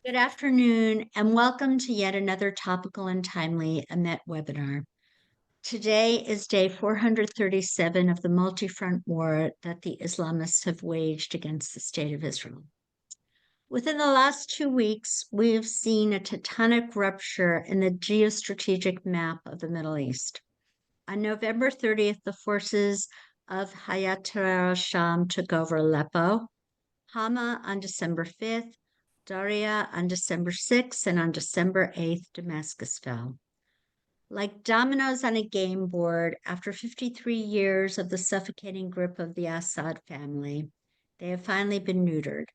Good afternoon, and welcome to yet another topical and timely AMET webinar. Today is day 437 of the multi-front war that the Islamists have waged against the State of Israel. Within the last 2 weeks, we have seen a tectonic rupture in the geostrategic map of the Middle East. On November 30th, the forces of Hayat Tahrir al-Sham took over Aleppo, Hama on December 5th, Daria on December 6th, and on December 8th, Damascus fell. Like dominoes on a game board, after 53 years of the suffocating grip of the Assad family, they have finally been neutered.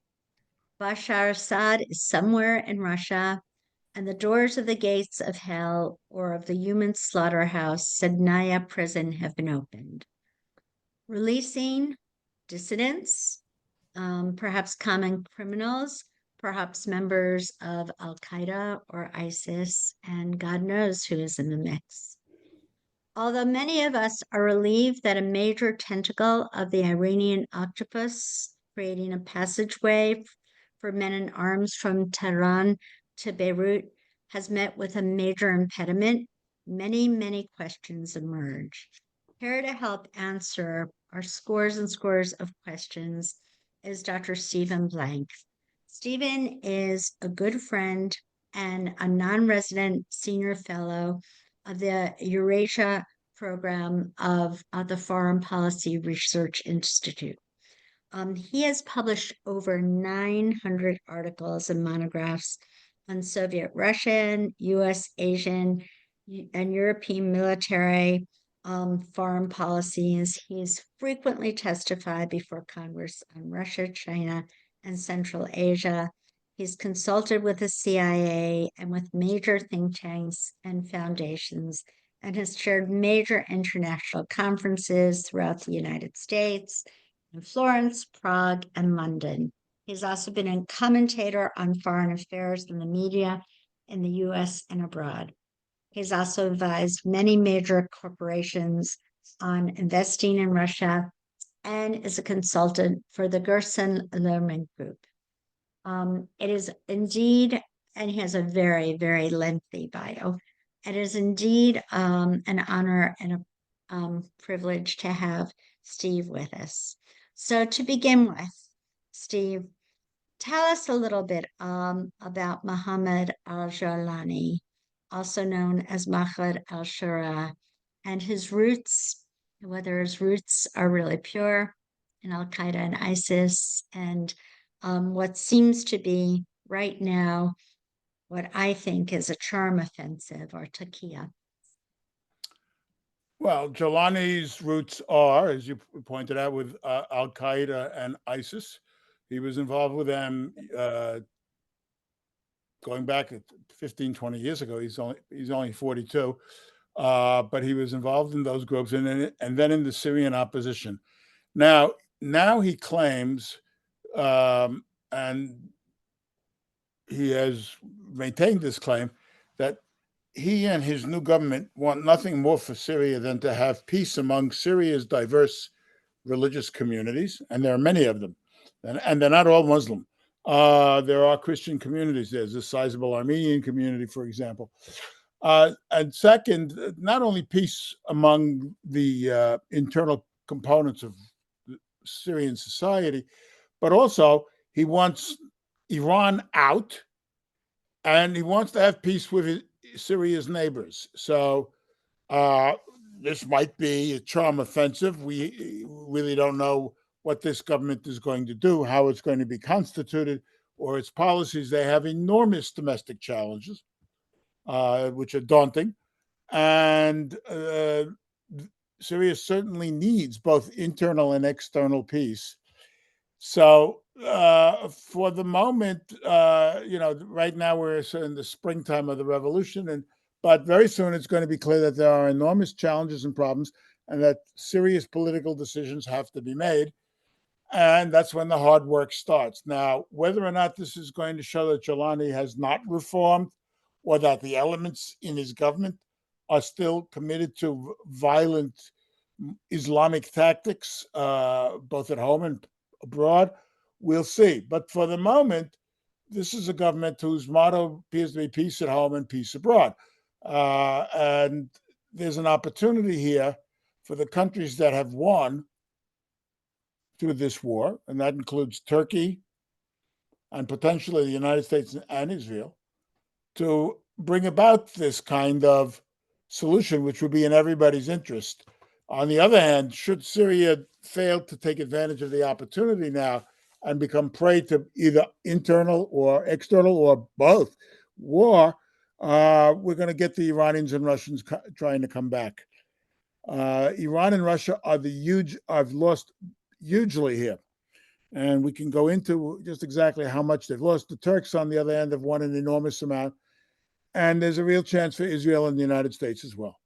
Bashar Assad is somewhere in Russia, and the doors of the gates of hell or of the human slaughterhouse, Sednaya prison, have been opened, releasing dissidents, perhaps common criminals, perhaps members of Al-Qaeda or ISIS, and God knows who is in the mix. Although many of us are relieved that a major tentacle of the Iranian octopus, creating a passageway for men in arms from Tehran to Beirut, has met with a major impediment, many questions emerge. Here to help answer our scores and scores of questions is Dr. Stephen Blank. Stephen is a good friend and a non-resident senior fellow of the Eurasia program of the Foreign Policy Research Institute. He has published over 900 articles and monographs on Soviet Russian, US, Asian, and European military foreign policies. He's frequently testified before Congress on Russia, China, and Central Asia. He's consulted with the CIA and with major think tanks and foundations, and has chaired major international conferences throughout the United States, in Florence, Prague, and London. He's also been a commentator on foreign affairs in the media in the US and abroad. He's also advised many major corporations on investing in Russia and is a consultant for the Gerson Lehrmann Group. It is indeed, and he has a very lengthy bio. It is indeed an honor and a privilege to have Steve with us. So to begin with, Steve, tell us a little bit about Muhammad al-Jawlani, also known as Mahmoud al-Shura, and his roots, whether his roots are really pure in Al-Qaeda and ISIS, and what seems to be right now what I think is a charm offensive or taqiyya. Well, Jawlani's roots are, as you pointed out, with Al-Qaeda and ISIS. He was involved with them going back 15, 20 years ago. He's only 42, but he was involved in those groups and then in the Syrian opposition. Now he claims, and he has maintained this claim, that he and his new government want nothing more for Syria than to have peace among Syria's diverse religious communities, and there are many of them, and they're not all Muslim. There are Christian communities. There's a sizable Armenian community, for example. And second, not only peace among the internal components of Syrian society, but also he wants Iran out, and he wants to have peace with Syria's neighbors. So this might be a charm offensive. We really don't know what this government is going to do, how it's going to be constituted, or its policies. They have enormous domestic challenges, which are daunting. And Syria certainly needs both internal and external peace. So for the moment, right now we're in the springtime of the revolution, but very soon it's going to be clear that there are enormous challenges and problems, and that serious political decisions have to be made. And that's when the hard work starts. Now, whether or not this is going to show that Jawlani has not reformed, or that the elements in his government are still committed to violent Islamic tactics, both at home and abroad, we'll see. But for the moment, this is a government whose motto appears to be peace at home and peace abroad. And there's an opportunity here for the countries that have won through this war, and that includes Turkey and potentially the United States and Israel, to bring about this kind of solution, which would be in everybody's interest. On the other hand, should Syria fail to take advantage of the opportunity now and become prey to either internal or external or both war, we're going to get the Iranians and Russians trying to come back. Iran and Russia have lost hugely here. And we can go into just exactly how much they've lost. The Turks, on the other hand, have won an enormous amount. And there's a real chance for Israel and the United States as well.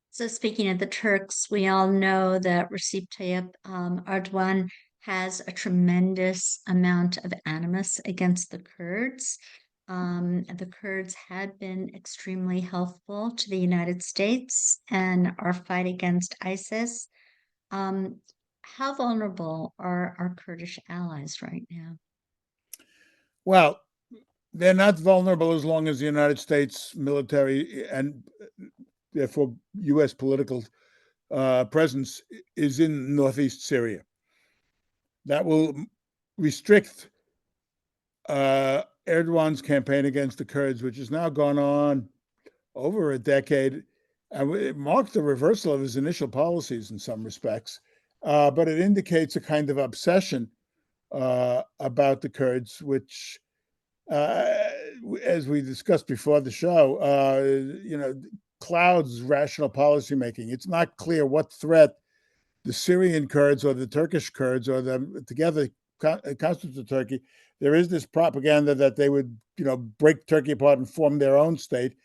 So speaking of the Turks, we all know that Recep Tayyip Erdogan has a tremendous amount of animus against the Kurds. The Kurds had been extremely helpful to the United States and our fight against ISIS. How vulnerable are our Kurdish allies right now? Well, they're not vulnerable as long as the United States military and therefore U.S. political presence is in northeast Syria. That will restrict Erdogan's campaign against the Kurds, which has now gone on over a decade, and it marked a reversal of his initial policies in some respects. But it indicates a kind of obsession about the Kurds, which, as we discussed before the show, clouds rational policymaking. It's not clear what threat the Syrian Kurds or the Turkish Kurds or them together constitute Turkey. There is this propaganda that they would, break Turkey apart and form their own state.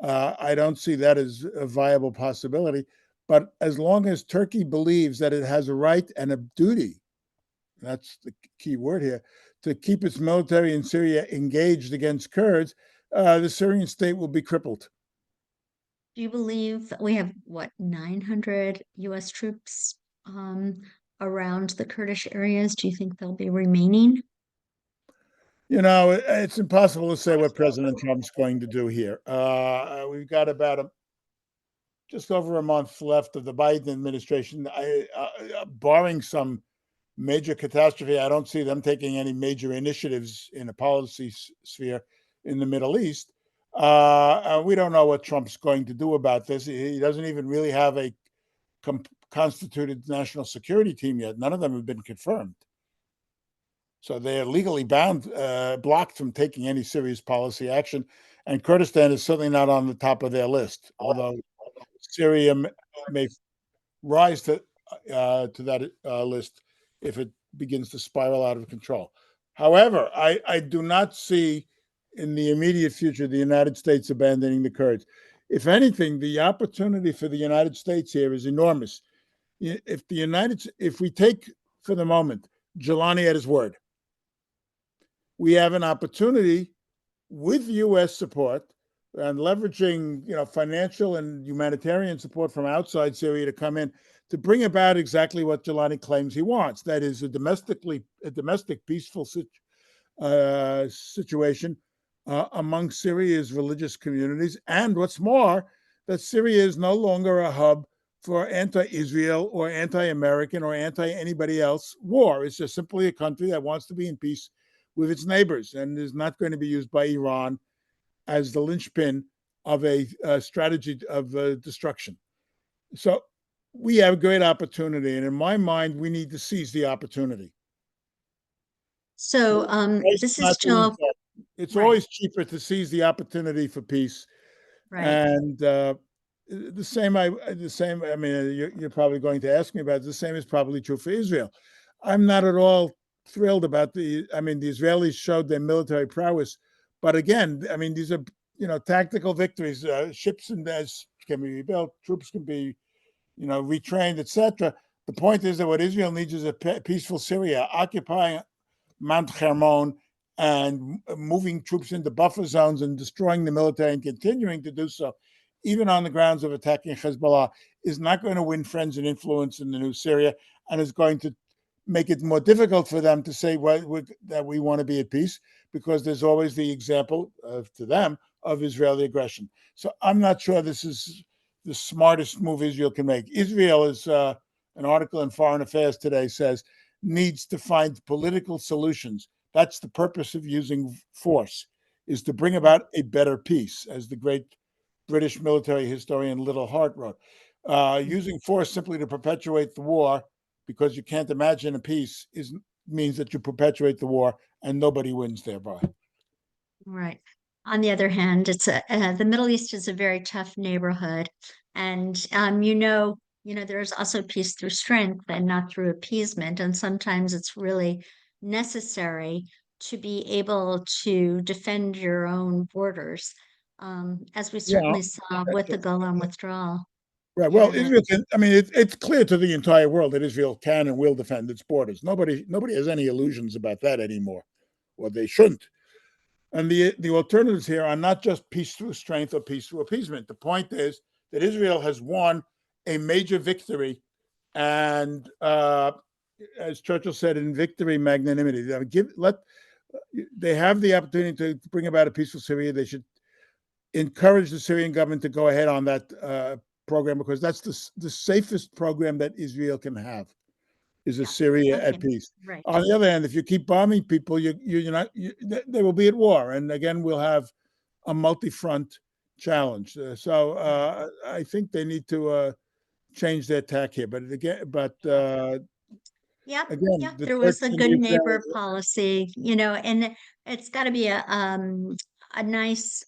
I don't see that as a viable possibility. But as long as Turkey believes that it has a right and a duty, that's the key word here, to keep its military in Syria engaged against Kurds, the Syrian state will be crippled. Do you believe we have, 900 U.S. troops around the Kurdish areas? Do you think they'll be remaining? It's impossible to say what President Trump's going to do here. We've got about just over a month left of the Biden administration. Barring some major catastrophe, I don't see them taking any major initiatives in a policy sphere in the Middle East. We don't know what Trump's going to do about this. He doesn't even really have a constituted national security team yet. None of them have been confirmed. So they are legally blocked from taking any serious policy action. And Kurdistan is certainly not on the top of their list, although Syria may rise to that list if it begins to spiral out of control. However, I do not see in the immediate future the United States abandoning the Kurds. If anything, the opportunity for the United States here is enormous. If we take for the moment Jelani at his word, we have an opportunity with U.S. support and leveraging, financial and humanitarian support from outside Syria to come in to bring about exactly what Jelani claims he wants. That is a domestic peaceful situation among Syria's religious communities. And what's more, that Syria is no longer a hub for anti-Israel or anti-American or anti-anybody else war. It's just simply a country that wants to be in peace with its neighbors and is not going to be used by Iran as the linchpin of a strategy of destruction. So we have a great opportunity, and in my mind, we need to seize the opportunity. So this is Jill. It's always cheaper to seize the opportunity for peace, right? And the same. I mean, you're probably going to ask me about it. The same is probably true for Israel. I'm not at all thrilled about the Israelis showed their military prowess, but again, these are tactical victories. Ships and can be rebuilt, troops can be retrained, etc. The point is that what Israel needs is a peaceful Syria, occupying Mount Hermon and moving troops into buffer zones and destroying the military and continuing to do so, even on the grounds of attacking Hezbollah, is not going to win friends and influence in the new Syria and is going to make it more difficult for them to say that we want to be at peace, because there's always the example to them of Israeli aggression. So I'm not sure this is the smartest move Israel can make. Israel is, an article in Foreign Affairs today says, needs to find political solutions. That's the purpose of using force, is to bring about a better peace, as the great British military historian Little Hart wrote. Using force simply to perpetuate the war, because you can't imagine a peace, means that you perpetuate the war and nobody wins thereby. Right. On the other hand, it's the Middle East is a very tough neighborhood, and there's also peace through strength and not through appeasement. And sometimes it's really necessary to be able to defend your own borders, as we Yeah, certainly saw with the Golan withdrawal. right. Well, And Israel can. I mean, it's clear to the entire world that Israel can and will defend its borders. Nobody has any illusions about that anymore, or they shouldn't. And the alternatives here are not just peace through strength or peace through appeasement. The point is that Israel has won a major victory, and as Churchill said, "In victory, magnanimity." They have the opportunity to bring about a peaceful Syria. They should encourage the Syrian government to go ahead on that program, because that's the safest program that Israel can have, is a Syria at peace. right. On the other hand, if you keep bombing people, they will be at war, and again we'll have a multi-front challenge. I think they need to change their tack here. But Yeah, again, the there was Turks a and the good neighbor Israelis. policy, and it's got to be a nice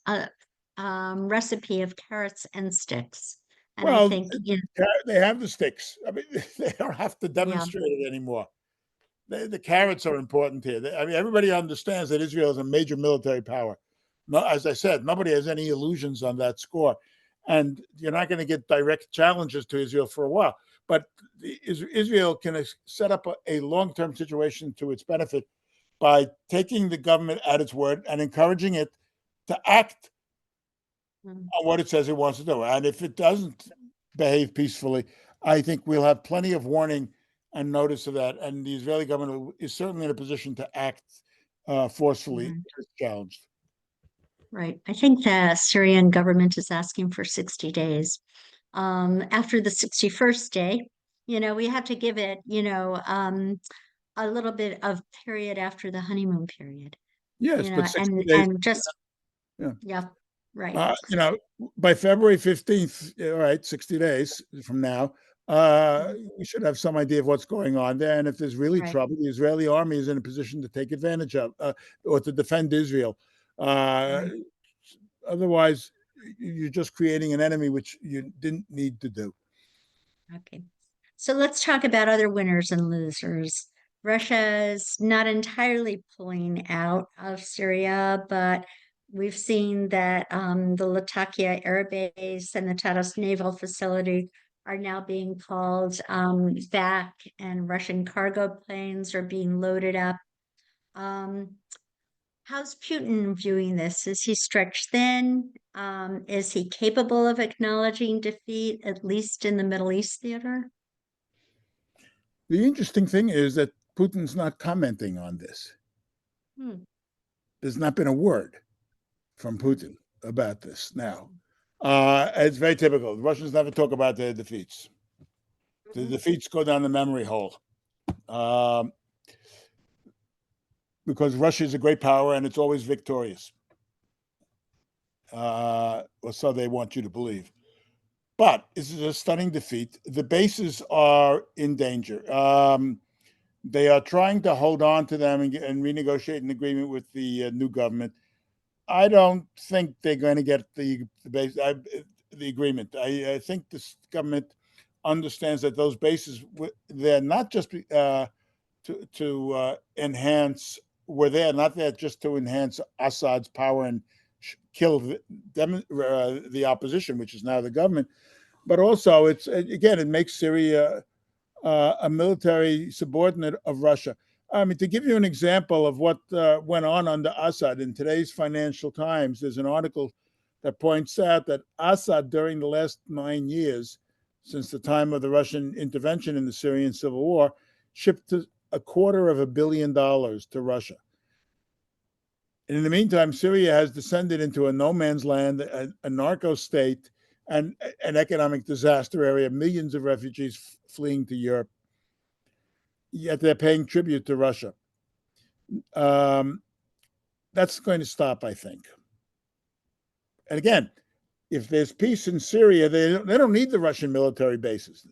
recipe of carrots and sticks. And I Well, think, they have the sticks. I mean, they don't have to yeah, demonstrate it anymore. The carrots are important here. I mean, everybody understands that Israel is a major military power. No, as I said, nobody has any illusions on that score. And you're not going to get direct challenges to Israel for a while. But Israel can set up a long-term situation to its benefit by taking the government at its word and encouraging it to act on what it says it wants to do. And if it doesn't behave peacefully, I think we'll have plenty of warning and notice of that. And the Israeli government is certainly in a position to act forcefully if challenged. right. I think the Syrian government is asking for 60 days. After the 61st day, we have to give it, a little bit of period after the honeymoon period, Yes, but 60 days. and just, Yeah. yeah, right. By February 15th, all right, 60 days from now, we should have some idea of what's going on there. And if there's really Right. trouble, the Israeli army is in a position to take advantage of or to defend Israel. Right. Otherwise, you're just creating an enemy which you didn't need to do. Okay. So let's talk about other winners and losers. Russia is not entirely pulling out of Syria, but we've seen that the Latakia Air Base and the Taras Naval Facility are now being called back, and Russian cargo planes are being loaded up. Um, how's Putin viewing this? Is he stretched thin? Is he capable of acknowledging defeat, at least in the Middle East theater? The interesting thing is that Putin's not commenting on this. Hmm. There's not been a word from Putin about this now. It's very typical. The Russians never talk about their defeats. The defeats go down the memory hole. Because Russia is a great power and it's always victorious. Or so they want you to believe. But this is a stunning defeat. The bases are in danger. They are trying to hold on to them and renegotiate an agreement with the new government. I don't think they're going to get the agreement. I think this government understands that those bases, they're not just to enhance, were there not there just to enhance Assad's power and kill the opposition, which is now the government, but also it makes Syria a military subordinate of Russia. I mean, to give you an example of what went on under Assad, in today's Financial Times, there's an article that points out that Assad, during the last 9 years, since the time of the Russian intervention in the Syrian civil war, shipped $250 million to Russia. And in the meantime, Syria has descended into a no man's land, a narco state, and an economic disaster area, millions of refugees fleeing to Europe. Yet they're paying tribute to Russia. That's going to stop, I think. And again, if there's peace in Syria, they don't need the Russian military bases.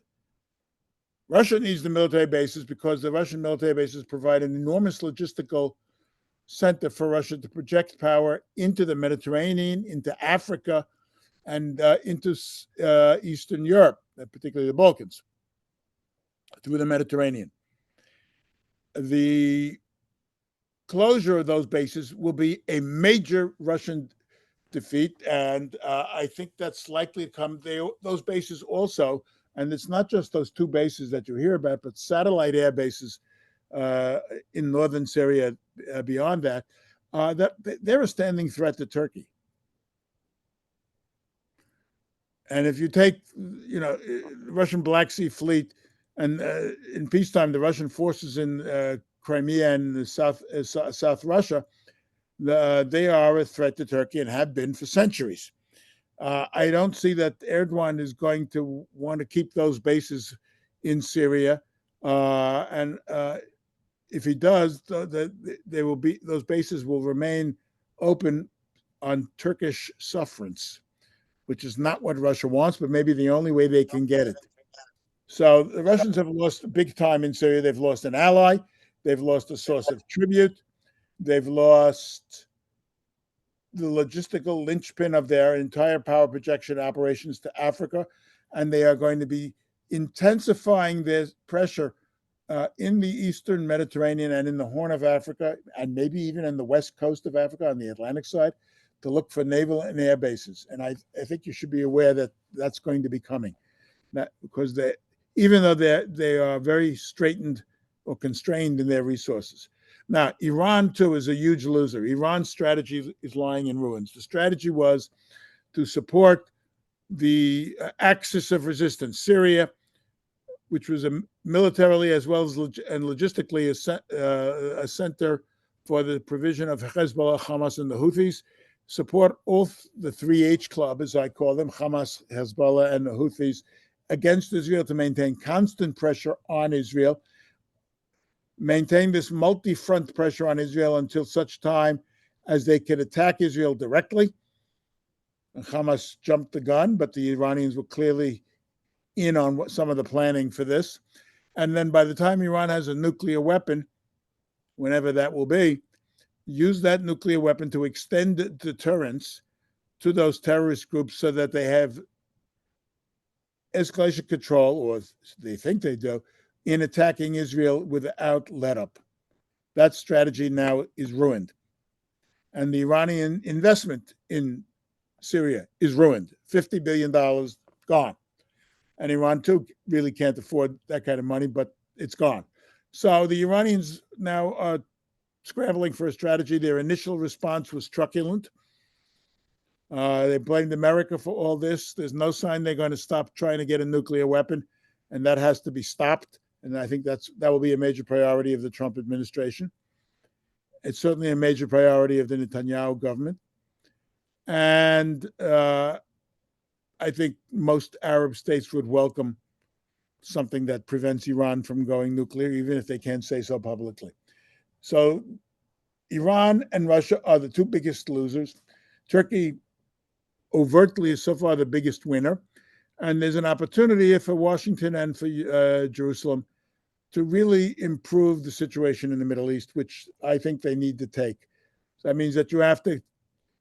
Russia needs the military bases because the Russian military bases provide an enormous logistical center for Russia to project power into the Mediterranean, into Africa, and into Eastern Europe, particularly the Balkans, through the Mediterranean. The closure of those bases will be a major Russian defeat, and I think that's likely to come. Those bases also, and it's not just those two bases that you hear about, but satellite air bases in northern Syria beyond that, that they're a standing threat to Turkey. And if you take, the Russian Black Sea Fleet, and in peacetime, the Russian forces in Crimea and South Russia, they are a threat to Turkey and have been for centuries. I don't see that Erdogan is going to want to keep those bases in Syria, and if he does, there will be those bases will remain open on Turkish sufferance, which is not what Russia wants, but maybe the only way they can get it. So the Russians have lost big time in Syria. They've lost an ally. They've lost a source of tribute. They've lost the logistical linchpin of their entire power projection operations to Africa, and they are going to be intensifying their pressure in the Eastern Mediterranean and in the Horn of Africa, and maybe even in the west coast of Africa on the Atlantic side, to look for naval and air bases. And I think you should be aware that that's going to be coming, because even though they are very straitened or constrained in their resources. Now, Iran, too, is a huge loser. Iran's strategy is lying in ruins. The strategy was to support the axis of resistance, Syria, which was militarily as well as and logistically a center for the provision of Hezbollah, Hamas, and the Houthis, support all the 3H club, as I call them, Hamas, Hezbollah, and the Houthis, against Israel to maintain constant pressure on Israel, maintain this multi-front pressure on Israel until such time as they could attack Israel directly. And Hamas jumped the gun, but the Iranians were clearly in on some of the planning for this. And then by the time Iran has a nuclear weapon, whenever that will be, use that nuclear weapon to extend deterrence to those terrorist groups so that they have escalation control, or they think they do, in attacking Israel without let-up. That strategy now is ruined. And the Iranian investment in Syria is ruined. $50 billion gone. And Iran, too, really can't afford that kind of money, but it's gone. So the Iranians now are scrambling for a strategy. Their initial response was truculent. They blamed America for all this. There's no sign they're going to stop trying to get a nuclear weapon, and that has to be stopped. And I think that will be a major priority of the Trump administration. It's certainly a major priority of the Netanyahu government. And I think most Arab states would welcome something that prevents Iran from going nuclear, even if they can't say so publicly. So Iran and Russia are the two biggest losers. Turkey overtly is so far the biggest winner. And there's an opportunity for Washington and for Jerusalem to really improve the situation in the Middle East, which I think they need to take. So that means that you have to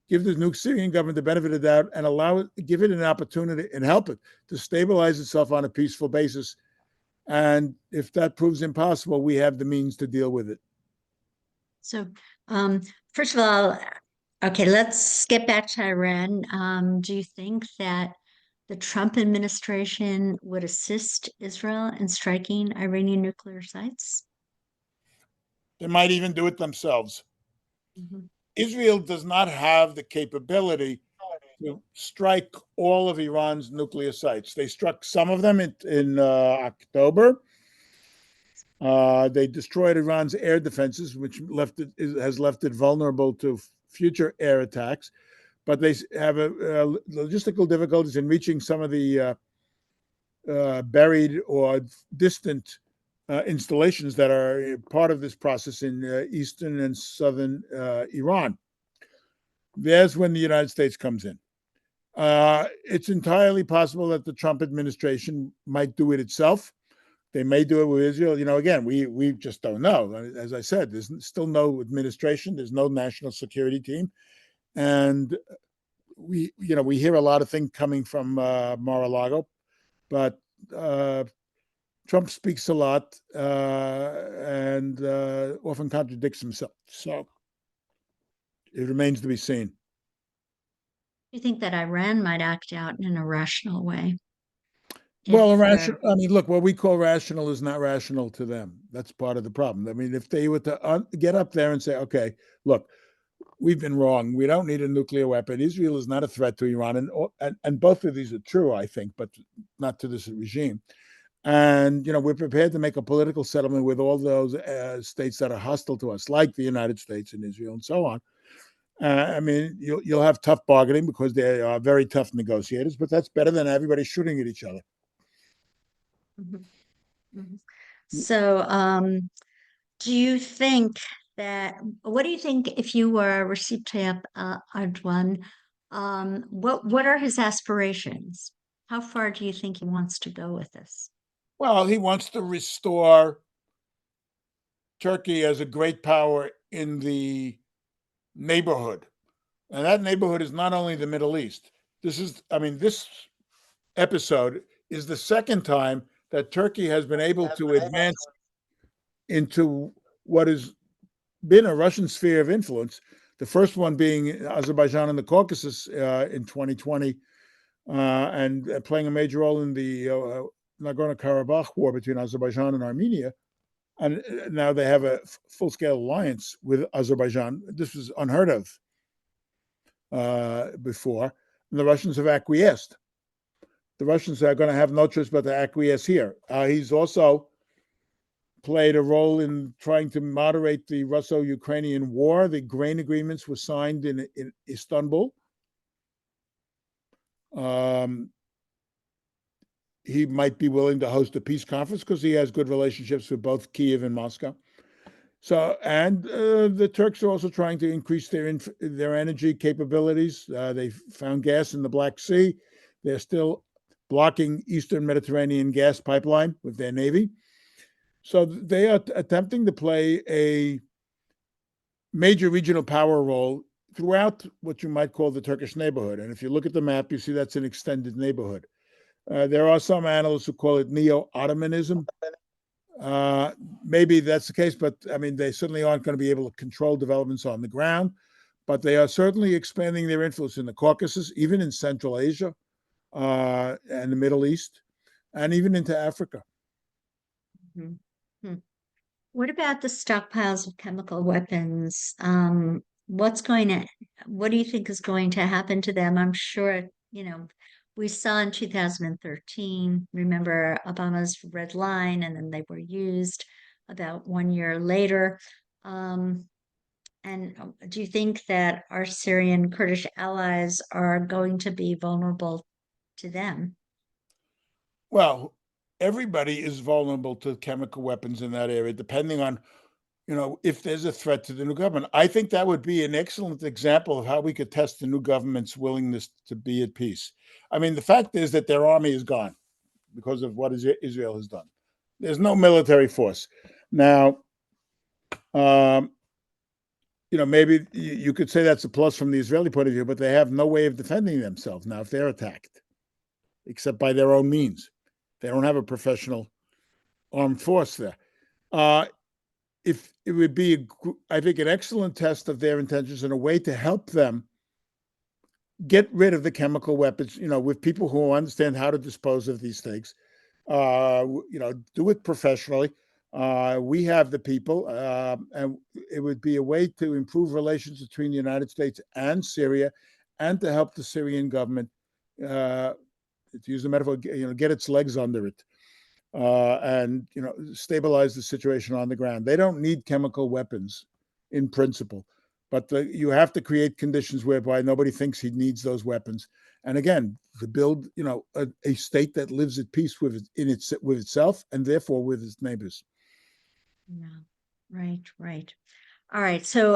give the new Syrian government the benefit of the doubt and give it an opportunity and help it to stabilize itself on a peaceful basis. And if that proves impossible, we have the means to deal with it. So, first of all, okay, let's get back to Iran. Do you think that the Trump administration would assist Israel in striking Iranian nuclear sites? They might even do it themselves. Mm-hmm. Israel does not have the capability to strike all of Iran's nuclear sites. They struck some of them in October. They destroyed Iran's air defenses, which has left it vulnerable to future air attacks. But they have logistical difficulties in reaching some of the buried or distant installations that are part of this process in eastern and southern Iran. There's when the United States comes in. It's entirely possible that the Trump administration might do it itself. They may do it with Israel. Again, we just don't know. As I said, there's still no administration. There's no national security team, and we hear a lot of things coming from Mar-a-Lago, but Trump speaks a lot and often contradicts himself. So it remains to be seen. You think that Iran might act out in an irrational way? Well, irrational. I mean, look, what we call rational is not rational to them. That's part of the problem. I mean, if they were to get up there and say, okay, look, we've been wrong. We don't need a nuclear weapon. Israel is not a threat to Iran. And both of these are true, I think, but not to this regime. And, we're prepared to make a political settlement with all those states that are hostile to us, like the United States and Israel and so on. I mean, you'll have tough bargaining because they are very tough negotiators, but that's better than everybody shooting at each other. Mm-hmm. Mm-hmm. So, do you think what do you think if you were Recep Tayyip Erdogan? What are his aspirations? How far do you think he wants to go with this? Well, he wants to restore Turkey as a great power in the neighborhood. And that neighborhood is not only the Middle East. This episode is the second time that Turkey has been able to advance into what has been a Russian sphere of influence. The first one being Azerbaijan and the Caucasus in 2020, and playing a major role in the Nagorno-Karabakh war between Azerbaijan and Armenia. And now they have a full-scale alliance with Azerbaijan. This was unheard of before. And the Russians have acquiesced. The Russians are going to have no choice but to acquiesce here. He's also played a role in trying to moderate the Russo-Ukrainian war. The grain agreements were signed in Istanbul. He might be willing to host a peace conference because he has good relationships with both Kiev and Moscow. So, and the Turks are also trying to increase their energy capabilities. They found gas in the Black Sea. They're still blocking Eastern Mediterranean gas pipeline with their navy. So they are attempting to play a major regional power role throughout what you might call the Turkish neighborhood. And if you look at the map, you see that's an extended neighborhood. There are some analysts who call it neo-Ottomanism. Maybe that's the case, but I mean, they certainly aren't going to be able to control developments on the ground, but they are certainly expanding their influence in the Caucasus, even in Central Asia and the Middle East, and even into Africa. Mm-hmm. What about the stockpiles of chemical weapons? What do you think is going to happen to them? I'm sure, we saw in 2013, remember Obama's red line, and then they were used about 1 year later. And do you think that our Syrian Kurdish allies are going to be vulnerable to them? Well, everybody is vulnerable to chemical weapons in that area, depending on, if there's a threat to the new government. I think that would be an excellent example of how we could test the new government's willingness to be at peace. I mean, the fact is that their army is gone because of what Israel has done. There's no military force. Now, maybe you could say that's a plus from the Israeli point of view, but they have no way of defending themselves now if they're attacked, except by their own means. They don't have a professional armed force there. If it would be, I think, an excellent test of their intentions and a way to help them get rid of the chemical weapons, with people who understand how to dispose of these things. Do it professionally. We have the people, and it would be a way to improve relations between the United States and Syria, and to help the Syrian government, to use the metaphor, get its legs under it. and stabilize the situation on the ground. They don't need chemical weapons in principle, but you have to create conditions whereby nobody thinks he needs those weapons. And again, to build a state that lives at peace with itself and therefore with its neighbors. Yeah, right. All right. So,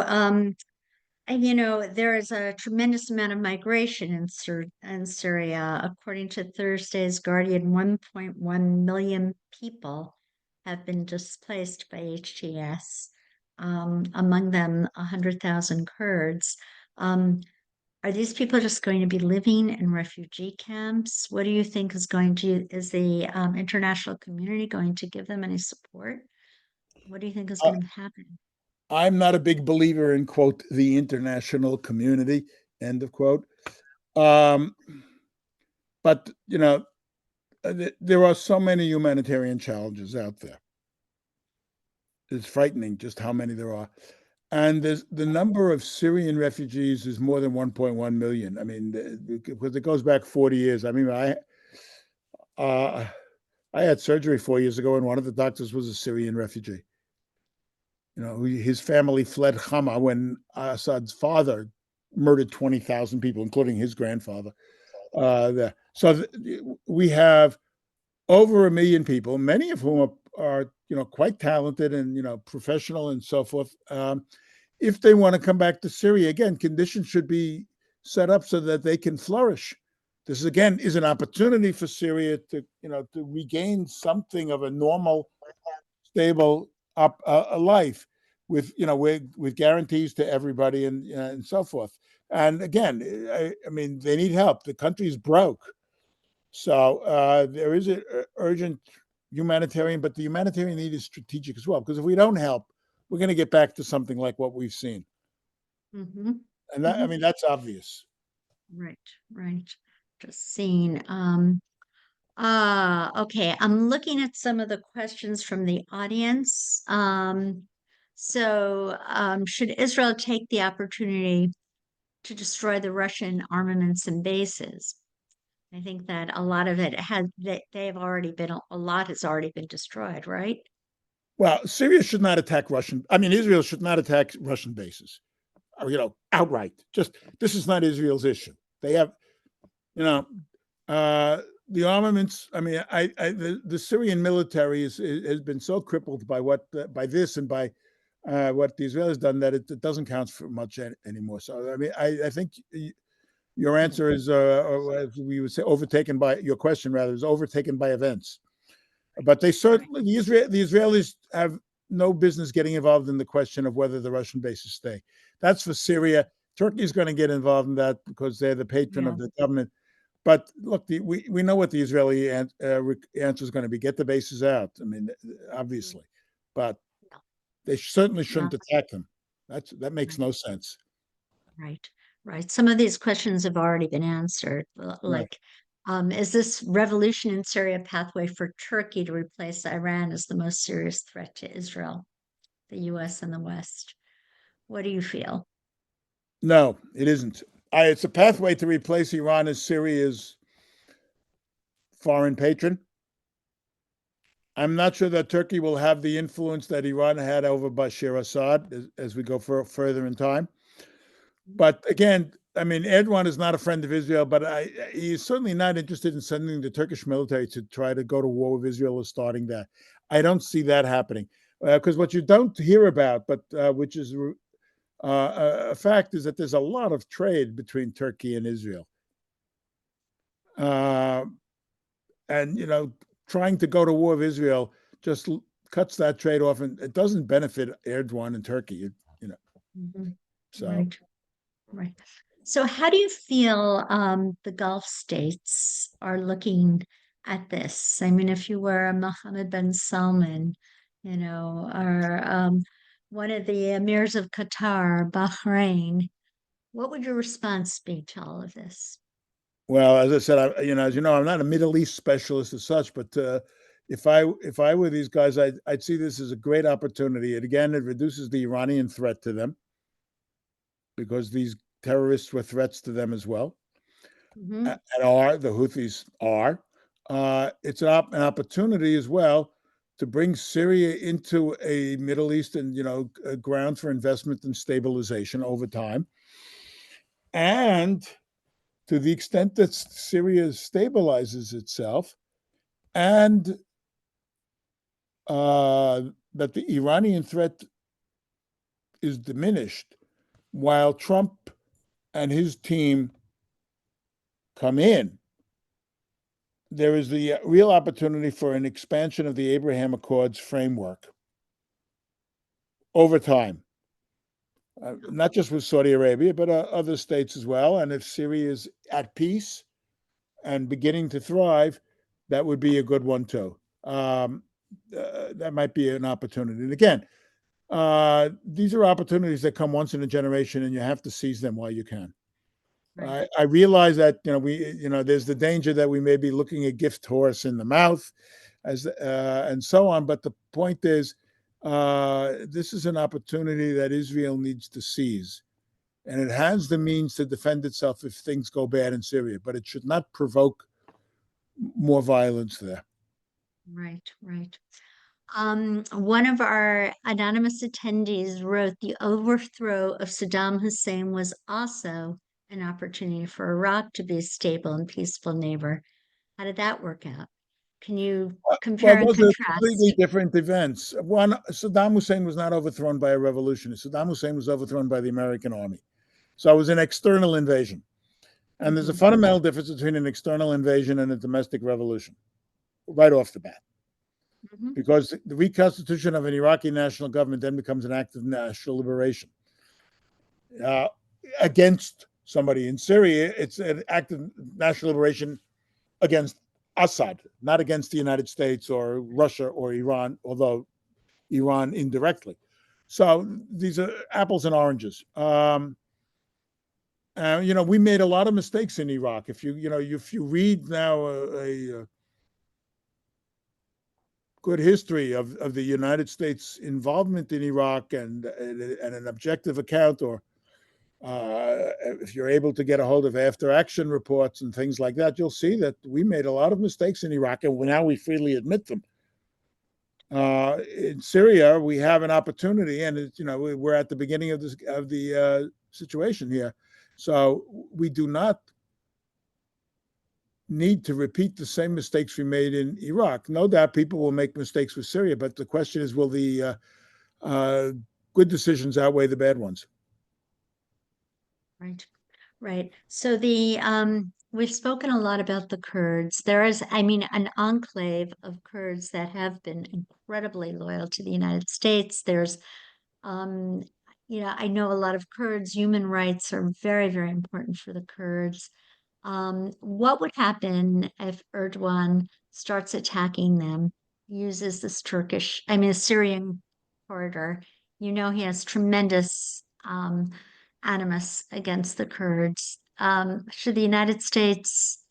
there is a tremendous amount of migration in Syria. According to Thursday's Guardian, 1.1 million people have been displaced by HTS. Among them, 100,000 Kurds. Are these people just going to be living in refugee camps? What do you think is the international community going to give them any support? What do you think is Uh, going to happen? I'm not a big believer in, quote, the international community, end of quote. Um, but, there are so many humanitarian challenges out there. It's frightening just how many there are. And the number of Syrian refugees is more than 1.1 million. I mean, because it goes back 40 years. I mean, uh, I had surgery 4 years ago, and one of the doctors was a Syrian refugee. His family fled Hama when Assad's father murdered 20,000 people, including his grandfather. There. So we have over 1 million people, many of whom are quite talented and professional and so forth. If they want to come back to Syria, again, conditions should be set up so that they can flourish. This again is an opportunity for Syria to regain something of a normal, stable a life with with guarantees to everybody and so forth. And again, I mean, they need help. The country's broke, so there is an urgent humanitarian, but the humanitarian need is strategic as well. Because if we don't help, we're going to get back to something like what we've seen, Mm-hmm. and I Mm-hmm. mean that's obvious. Right. Just seeing. Okay. I'm looking at some of the questions from the audience. Should Israel take the opportunity to destroy the Russian armaments and bases? I think that a lot of it they've already been, a lot has already been destroyed, right? Well, Syria should not attack Russian. I mean, Israel should not attack Russian bases, or outright. Just this is not Israel's issue. They have, you know, the armaments. I mean, the Syrian military has been so crippled by by this and by what the Israelis done that it doesn't count for much anymore. So I mean, I think your answer is, as we would say, overtaken by your question. Rather, is overtaken by events. But they certainly the Israelis have no business getting involved in the question of whether the Russian bases stay. That's for Syria. Turkey is going to get involved in that because they're the patron Yeah. of the government. But look, we know what the Israeli answer is going to be: get the bases out. I mean, obviously, but they certainly Yeah. shouldn't attack them. That makes no sense. Right. Some of these questions have already been answered. Right. Like, is this revolution in Syria a pathway for Turkey to replace Iran as the most serious threat to Israel, the US, and the West? What do you feel? No, it isn't. It's a pathway to replace Iran as Syria's foreign patron. I'm not sure that Turkey will have the influence that Iran had over Bashar Assad as we go further in time. But again, I mean, Erdogan is not a friend of Israel, but he's certainly not interested in sending the Turkish military to try to go to war with Israel or starting that. I don't see that happening. Because what you don't hear about, but which is a fact, is that there's a lot of trade between Turkey and Israel. And trying to go to war with Israel just cuts that trade off, and it doesn't benefit Erdogan and Turkey. Mhm. So Right. So, how do you feel the Gulf states are looking at this? I mean, if you were a Mohammed bin Salman, or one of the emirs of Qatar, Bahrain, what would your response be to all of this? well, as I said, as you know, I'm not a Middle East specialist as such, but if I were these guys, I'd see this as a great opportunity. And again, it reduces the Iranian threat to them because these terrorists were threats to them as well, Hmm. and are the Houthis are. It's an opportunity as well to bring Syria into a Middle Eastern, a ground for investment and stabilization over time. And to the extent that Syria stabilizes itself and that the Iranian threat is diminished while Trump and his team come in, there is the real opportunity for an expansion of the Abraham Accords framework over time, not just with Saudi Arabia, but other states as well. And if Syria is at peace and beginning to thrive, that would be a good one too. That might be an opportunity. And again, these are opportunities that come once in a generation, and you have to seize them while you can. Right. I realize that there's the danger that we may be looking a gift horse in the mouth, and so on. But the point is, this is an opportunity that Israel needs to seize, and it has the means to defend itself if things go bad in Syria. But it should not provoke more violence there. Right, right. One of our anonymous attendees wrote the overthrow of Saddam Hussein was also an opportunity for Iraq to be a stable and peaceful neighbor. How did that work out? Can you compare Well, and those are completely contrast? different events. One, Saddam Hussein was not overthrown by a revolutionist. Saddam Hussein was overthrown by the American army. So it was an external invasion. And there's a Mhm. fundamental difference between an external invasion and a domestic revolution, right off the bat. Mhm. Because the reconstitution of an Iraqi national government then becomes an act of national liberation uh, against somebody. In Syria, it's an act of national liberation against Assad, not against the United States or Russia or Iran, although Iran indirectly. So these are apples and oranges. We made a lot of mistakes in Iraq. If you read now a good history of the United States involvement in Iraq and an objective account, or if you're able to get a hold of after action reports and things like that, you'll see that we made a lot of mistakes in Iraq, and now we freely admit them. In Syria, we have an opportunity, and we're at the beginning of the situation here, so we do not need to repeat the same mistakes we made in Iraq. No doubt, people will make mistakes with Syria, but the question is, will the good decisions outweigh the bad ones? Right, right. So we've spoken a lot about the Kurds. There is, an enclave of Kurds that have been incredibly loyal to the United States. There's Um, I know a lot of Kurds, human rights are very, very important for the Kurds. What would happen if Erdogan starts attacking them, uses this Syrian corridor? He has tremendous animus against the Kurds. Should the United States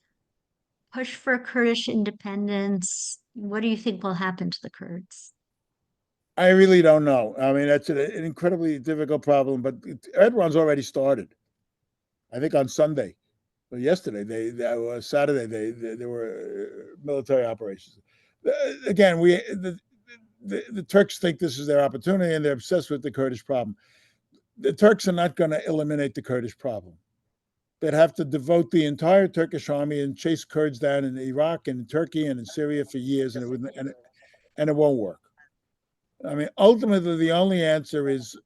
push for Kurdish independence? What do you think will happen to the Kurds? I really don't know. I mean, that's an incredibly difficult problem, but Erdogan's already started. I think on Sunday or yesterday, Saturday, there were military operations. Again, the Turks think this is their opportunity, and they're obsessed with the Kurdish problem. The Turks are not going to eliminate the Kurdish problem. They'd have to devote the entire Turkish army and chase Kurds down in Iraq and in Turkey and in Syria for years, and it won't work. I mean, ultimately, the only answer is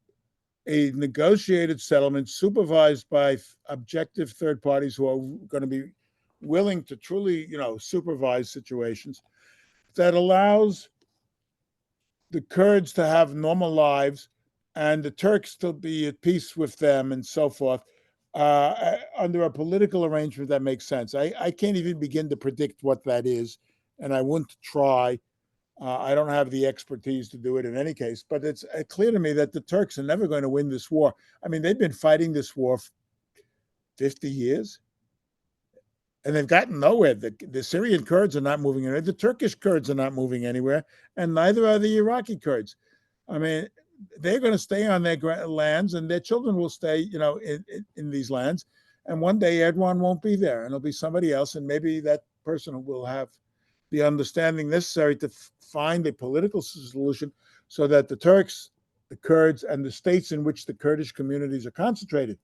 a negotiated settlement supervised by objective third parties who are going to be willing to truly, supervise situations that allows the Kurds to have normal lives and the Turks to be at peace with them and so forth, under a political arrangement that makes sense. I can't even begin to predict what that is, and I wouldn't try. I don't have the expertise to do it in any case, but it's clear to me that the Turks are never going to win this war. I mean, they've been fighting this war for 50 years, and they've gotten nowhere. The Syrian Kurds are not moving anywhere. The Turkish Kurds are not moving anywhere, and neither are the Iraqi Kurds. I mean, they're going to stay on their lands, and their children will stay, in these lands. And one day Erdogan won't be there, and it'll be somebody else, and maybe that person will have the understanding necessary to find a political solution so that the Turks, the Kurds, and the states in which the Kurdish communities are concentrated,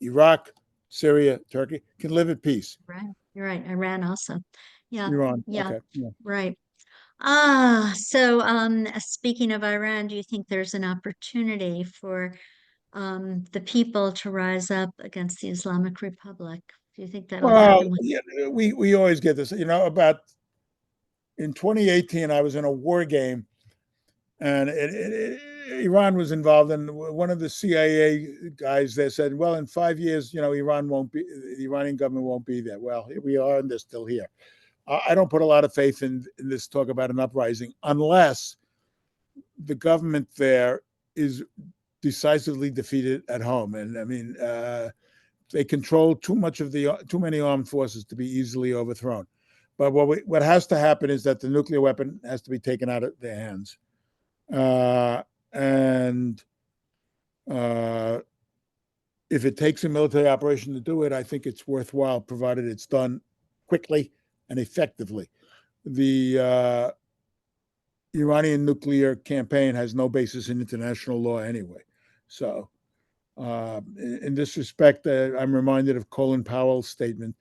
Iraq, Syria, Turkey, can live at peace. Right. You're right. Iran also. Yeah. Iran, Yeah. okay. Yeah. Right. So speaking of Iran, do you think there's an opportunity for the people to rise up against the Islamic Republic? Do you think that'll Well, happen with yeah, we always get this. About in 2018, I was in a war game, and Iran was involved. And one of the CIA guys there said, "Well, in 5 years, Iran won't be, the Iranian government won't be there." Well, here we are, and they're still here. I don't put a lot of faith in this talk about an uprising unless the government there is decisively defeated at home. And I mean, they control too many armed forces to be easily overthrown. But what has to happen is that the nuclear weapon has to be taken out of their hands. And if it takes a military operation to do it, I think it's worthwhile, provided it's done quickly and effectively. The Iranian nuclear campaign has no basis in international law anyway. So, in this respect, I'm reminded of Colin Powell's statement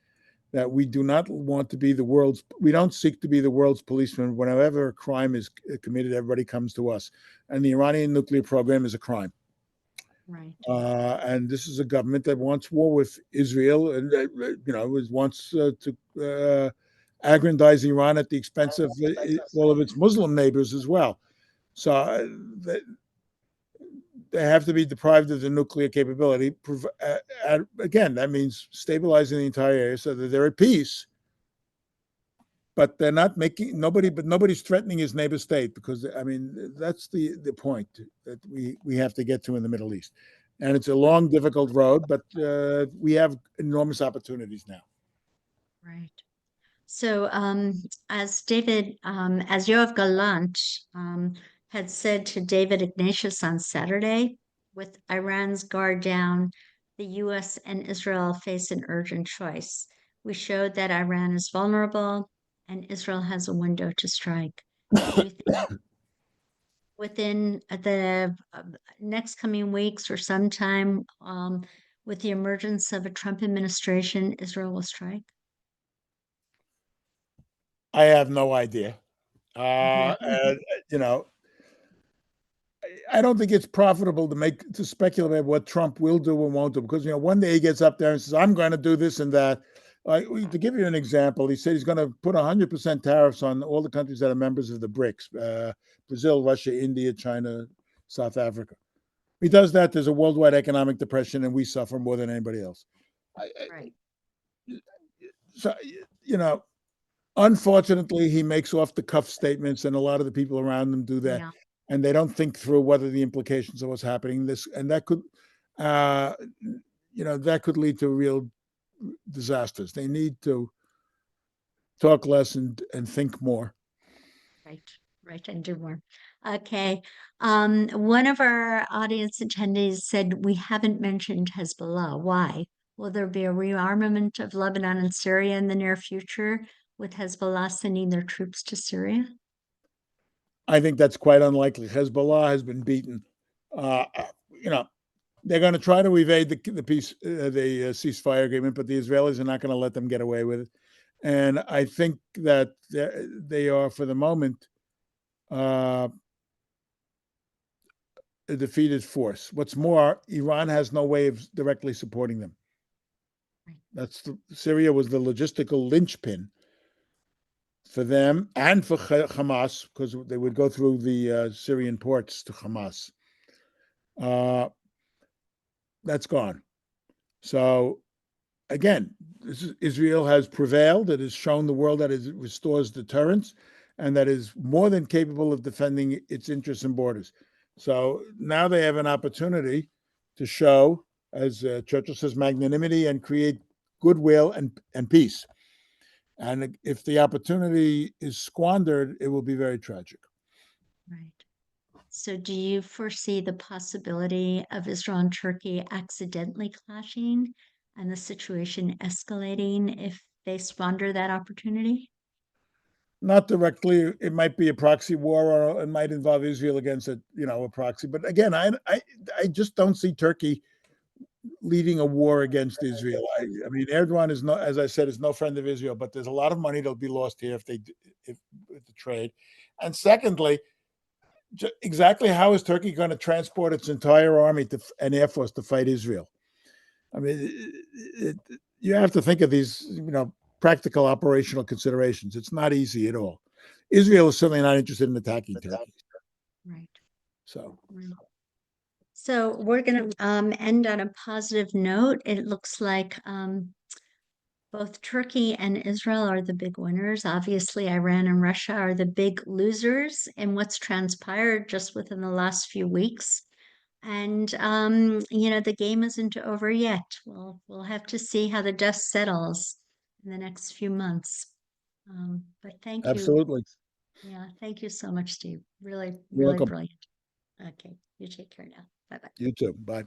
that we do not want to be we don't seek to be the world's policeman. Whenever a crime is committed, everybody comes to us. And the Iranian nuclear program is a crime. right? And this is a government that wants war with Israel and, wants to aggrandize Iran at the expense of all of its Muslim neighbors as well. So they have to be deprived of the nuclear capability. Again, that means stabilizing the entire area so that they're at peace. But they're not nobody's threatening his neighbor state, because I mean that's the point that we have to get to in the Middle East, and it's a long, difficult road. But we have enormous opportunities now. Right. So, as Yoav Gallant had said to David Ignatius on Saturday, with Iran's guard down, the U.S. and Israel face an urgent choice. We showed that Iran is vulnerable and Israel has a window to strike. Do you think within the next coming weeks or sometime, with the emergence of a Trump administration, Israel will strike? I have no idea. Yeah. You know, I don't think it's profitable to speculate what Trump will do and won't do, because one day he gets up there and says, "I'm going to do this and that." To give you an example, he said he's going to put 100% tariffs on all the countries that are members of the BRICS: Brazil, Russia, India, China, South Africa. He does that, there's a worldwide economic depression, and we suffer more than anybody else. Right. So, unfortunately, he makes off-the-cuff statements, and a lot of the people around him do that, Yeah. and they don't think through what are the implications of what's happening. That could lead to real disasters. They need to talk less and think more. Right, and do more. Okay. One of our audience attendees said we haven't mentioned Hezbollah. Why? Will there be a rearmament of Lebanon and Syria in the near future, with Hezbollah sending their troops to Syria? I think that's quite unlikely. Hezbollah has been beaten. They're going to try to evade the ceasefire agreement, but the Israelis are not going to let them get away with it. And I think that they are, for the moment, a defeated force. What's more, Iran has no way of directly supporting them. Syria was the logistical linchpin for them and for Hamas, because they would go through the Syrian ports to Hamas. That's gone. So again, Israel has prevailed. It has shown the world that it restores deterrence and that is more than capable of defending its interests and borders. So now they have an opportunity to show, as Churchill says, magnanimity and create goodwill and peace. And if the opportunity is squandered, it will be very tragic. Right. So do you foresee the possibility of Israel and Turkey accidentally clashing and the situation escalating if they squander that opportunity? Not directly. It might be a proxy war, or it might involve Israel against a proxy. But again, I just don't see Turkey leading a war against Israel. I mean, Erdogan is no, as I said, is no friend of Israel. But there's a lot of money that'll be lost here if with the trade. And secondly, exactly how is Turkey going to transport its entire army and air force to fight Israel? I mean, you have to think of these, practical operational considerations. It's not easy at all. Israel is certainly not interested in attacking Turkey. Right. So, So we're going to end on a positive note. It looks like both Turkey and Israel are the big winners. Obviously, Iran and Russia are the big losers in what's transpired just within the last few weeks. And the game isn't over yet. We'll have to see how the dust settles in the next few months. But thank you. absolutely. Yeah, thank you so much, Steve. Really, You're really welcome. brilliant. Okay, you take care now. Bye-bye. You too. Bye.